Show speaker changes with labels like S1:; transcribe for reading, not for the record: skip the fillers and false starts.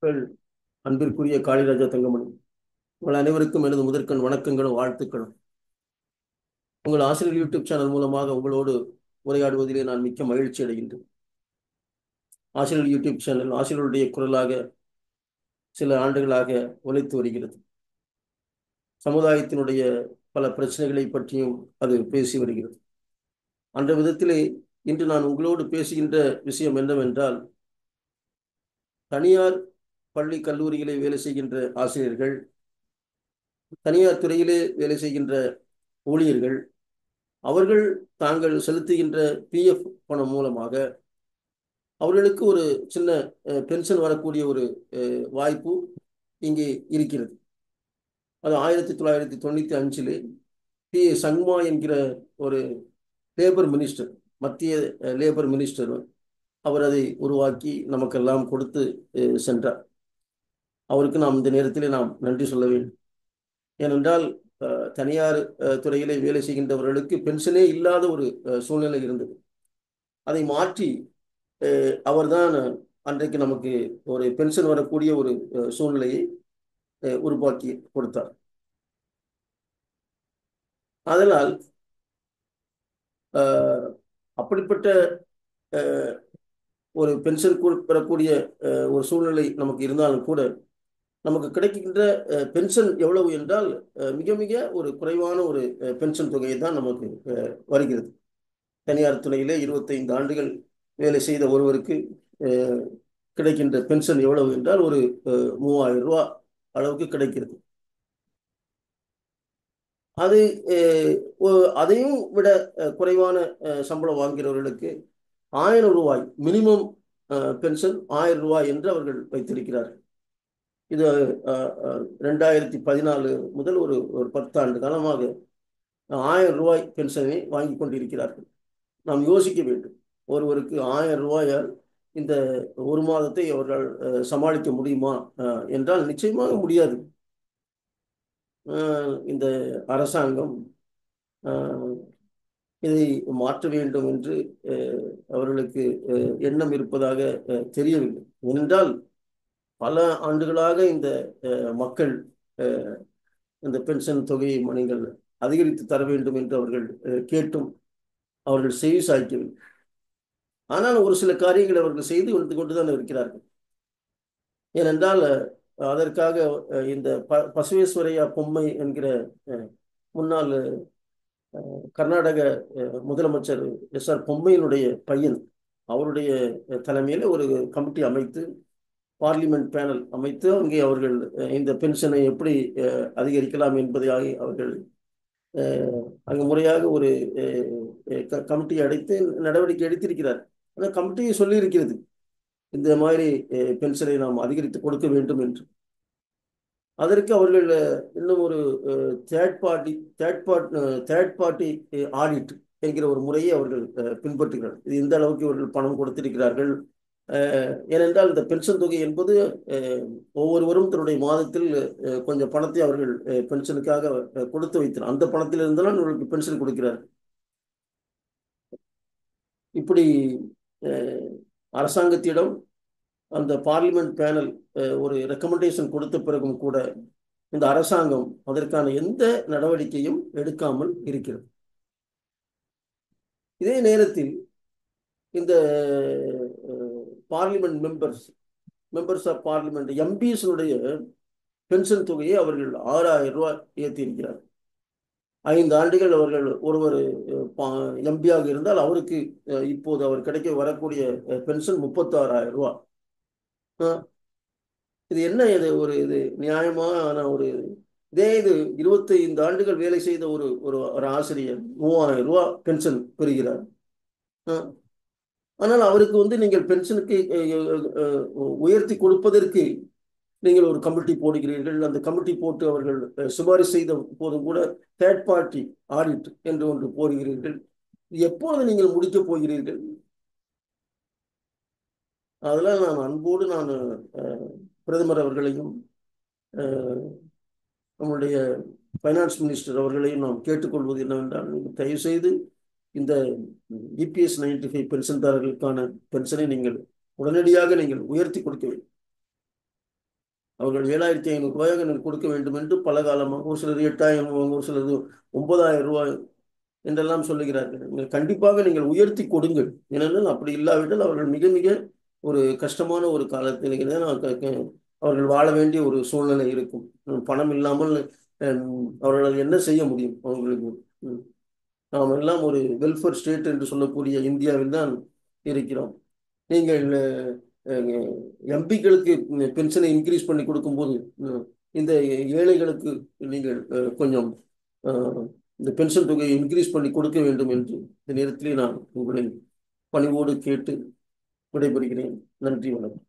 S1: உங்கள் அன்பிற்குரிய காளிராஜா தங்கமணி, உங்கள் அனைவருக்கும் எனது முதற்கண் வணக்கங்களும் வாழ்த்துக்களும். உங்கள் ஆசிரியர் யூடியூப் சேனல் மூலமாக உங்களோடு உரையாடுவதிலே நான் மிக்க மகிழ்ச்சி அடைகின்றேன். ஆசிரியர் யூடியூப் சேனல் ஆசிரியருடைய குரலாக சில ஆண்டுகளாக உழைத்து வருகிறது. சமுதாயத்தினுடைய பல பிரச்சனைகளை பற்றியும் அது பேசி வருகிறது. அந்த விதத்திலே இன்று நான் உங்களோடு பேசுகின்ற விஷயம் என்னவென்றால், தனியார் பள்ளி கல்லூரிகளை வேலை செய்கின்ற ஆசிரியர்கள், தனியார் துறையிலே வேலை செய்கின்ற ஊழியர்கள், அவர்கள் தாங்கள் செலுத்துகின்ற பிஎஃப் பணம் மூலமாக அவர்களுக்கு ஒரு சின்ன பென்ஷன் வரக்கூடிய ஒரு வாய்ப்பு இங்கே இருக்கிறது. அது 1995 பி ஏ சங்மா என்கிற ஒரு லேபர் மினிஸ்டர், மத்திய லேபர் மினிஸ்டர், அவர் அதை உருவாக்கி நமக்கெல்லாம் கொடுத்து சென்றார். அவருக்கு நாம் இந்த நேரத்திலே நாம் நன்றி சொல்ல வேண்டும். ஏனென்றால் தனியார் துறையிலே வேலை செய்கின்றவர்களுக்கு பென்ஷனே இல்லாத ஒரு சூழ்நிலை இருந்தது. அதை மாற்றி அவர்தான் அன்றைக்கு நமக்கு ஒரு பென்ஷன் வரக்கூடிய ஒரு சூழ்நிலையை உருவாக்கி கொடுத்தார். அதனால் அப்படிப்பட்ட ஒரு பென்ஷன் பெறக்கூடிய ஒரு சூழ்நிலை நமக்கு இருந்தாலும் கூட, நமக்கு கிடைக்கின்ற பென்ஷன் எவ்வளவு என்றால் மிக மிக ஒரு குறைவான ஒரு பென்ஷன் தொகையை தான் நமக்கு வருகிறது. தனியார் துறையிலே 25 ஆண்டுகள் வேலை செய்த ஒருவருக்கு கிடைக்கின்ற பென்ஷன் எவ்வளவு என்றால் ஒரு 3000 ரூபா அளவுக்கு கிடைக்கிறது. அது அதையும் விட குறைவான சம்பளம் வாங்குகிறவர்களுக்கு 1000 ரூபாய் மினிமம் பென்ஷன் 1000 ரூபாய் என்று அவர்கள் வைத்திருக்கிறார்கள். இது 2014 முதல் ஒரு 10 ஆண்டு காலமாக 1000 ரூபாய் பென்ஷனை வாங்கி கொண்டிருக்கிறார்கள். நாம் யோசிக்க வேண்டும், ஒருவருக்கு 1000 ரூபாயால் இந்த ஒரு மாதத்தை அவர்கள் சமாளிக்க முடியுமா என்றால் நிச்சயமாக முடியாது. இந்த அரசாங்கம் இதை மாற்ற வேண்டும் என்று அவர்களுக்கு எண்ணம் இருப்பதாக தெரியவில்லை. ஏனென்றால் பல ஆண்டுகளாக இந்த மக்கள் இந்த பென்ஷன் தொகையை நீங்கள் அதிகரித்து தர வேண்டும் என்று அவர்கள் கேட்டும் அவர்கள் செவி சாய்க்கவில்லை. ஆனால் ஒரு சில காரியங்களை அவர்கள் செய்து வந்து கொண்டுதான் இருக்கிறார்கள். ஏனென்றால் அதற்காக இந்த பசவேஸ்வரையா பொம்மை என்கிற முன்னாள் கர்நாடக முதலமைச்சர் எஸ்.ஆர். பொம்மையினுடைய பையன், அவருடைய தலைமையில் ஒரு கமிட்டி அமைத்து, பார்லிமெண்ட் பேனல் அமைத்து, அங்கே அவர்கள் இந்த பென்ஷனை எப்படி அதிகரிக்கலாம் என்பதை அவர்கள் அங்கே முறையாக ஒரு கமிட்டியை அடைத்து நடவடிக்கை எடுத்திருக்கிறார். ஆனால் கமிட்டியை சொல்லி இருக்கிறது இந்த மாதிரி பென்ஷனை நாம் அதிகரித்து கொடுக்க வேண்டும் என்று. அதற்கு அவர்கள் இன்னும் ஒரு தேர்ட் பார்ட்டி ஆடிட் என்கிற ஒரு முறையை அவர்கள் பின்பற்றுகிறார்கள். இது இந்த அளவுக்கு இவர்கள் பணம் கொடுத்திருக்கிறார்கள். ஏனென்றால் இந்த பென்ஷன் தொகை என்பது ஒவ்வொருவரும் தன்னுடைய மாதத்தில் கொஞ்சம் பணத்தை அவர்கள் பென்ஷனுக்காக கொடுத்து வைத்தனர். அந்த பணத்தில் இருந்தாலும் அவர்களுக்கு பென்ஷன் கொடுக்கிறார்கள். இப்படி அரசாங்கத்திடம் அந்த பார்லிமெண்ட் பேனல் ஒரு ரெக்கமெண்டேஷன் கொடுத்த பிறகும் கூட இந்த அரசாங்கம் அதற்கான எந்த நடவடிக்கையும் எடுக்காமல் இருக்கிறது. இதே நேரத்தில் இந்த பார்லிமெண்ட் மெம்பர்ஸ் ஆஃப் பார்லிமெண்ட் எம்பிஸுடைய பென்ஷன் தொகையை அவர்கள் 6000 ரூபாய் ஏற்றி இருக்கிறார். 5 ஆண்டுகள் அவர்கள் ஒருவர் எம்பியாக இருந்தால் அவருக்கு இப்போது அவர் கிடைக்க வரக்கூடிய பென்ஷன் 36,000 ரூபாய். இது என்ன, இது ஒரு இது நியாயமான ஒரு இதே இது 25 ஆண்டுகள் வேலை செய்த ஒரு ஆசிரியர் 3000 ரூபாய் பென்ஷன் பெறுகிறார். ஆனால் அவருக்கு நீங்கள் பென்ஷனுக்கு உயர்த்தி கொடுப்பதற்கு நீங்கள் ஒரு கமிட்டி போடுகிறீர்கள். அந்த கமிட்டி போட்டு அவர்கள் சிபாரிசு செய்த போதும் கூட தேர்ட் பார்ட்டி ஆடிட் என்று ஒன்று போடுகிறீர்கள். எப்போது நீங்கள் முடிக்கப் போகிறீர்கள்? அதெல்லாம் நான் அன்போடு பிரதமர் அவர்களையும் நம்முடைய ஃபைனான்ஸ் மினிஸ்டர் அவர்களையும் நாம் கேட்டுக்கொள்வது என்னவென்றால், நீங்கள் தயவுசெய்து இந்த EPS 95 பென்ஷன்தாரர்களுக்கான பென்ஷனை நீங்கள் உடனடியாக நீங்கள் உயர்த்தி கொடுக்க வேண்டும். அவர்கள் 7,500 ரூபாயாக எனக்கு கொடுக்க வேண்டும் என்று பல காலமாக, ஒரு சிலர் 8,000, ஒரு சிலர் 9,000 ரூபாய் என்றெல்லாம் சொல்லுகிறார்கள். கண்டிப்பாக நீங்கள் உயர்த்தி கொடுங்கள். ஏனென்றால் அப்படி இல்லாவிட்டால் அவர்கள் மிக மிக ஒரு கஷ்டமான ஒரு காலத்தில் அவர்கள் வாழ வேண்டிய ஒரு சூழ்நிலை இருக்கும். பணம் இல்லாமல் அவர்களால் என்ன செய்ய முடியும் அவங்களுக்கு? நாம் எல்லாம் ஒரு வெல்ஃபேர் ஸ்டேட் என்று சொல்லக்கூடிய இந்தியாவில் தான் இருக்கிறோம். நீங்கள் எம்பிக்களுக்கு பென்ஷனை இன்க்ரீஸ் பண்ணி கொடுக்கும்போது இந்த ஏழைகளுக்கு நீங்கள் கொஞ்சம் இந்த பென்ஷன் தொகையை இன்க்ரீஸ் பண்ணி கொடுக்க வேண்டும் என்று இந்த நேரத்திலே நான் உங்களை பணிவோடு கேட்டு விடைபெறுகிறேன். நன்றி, வணக்கம்.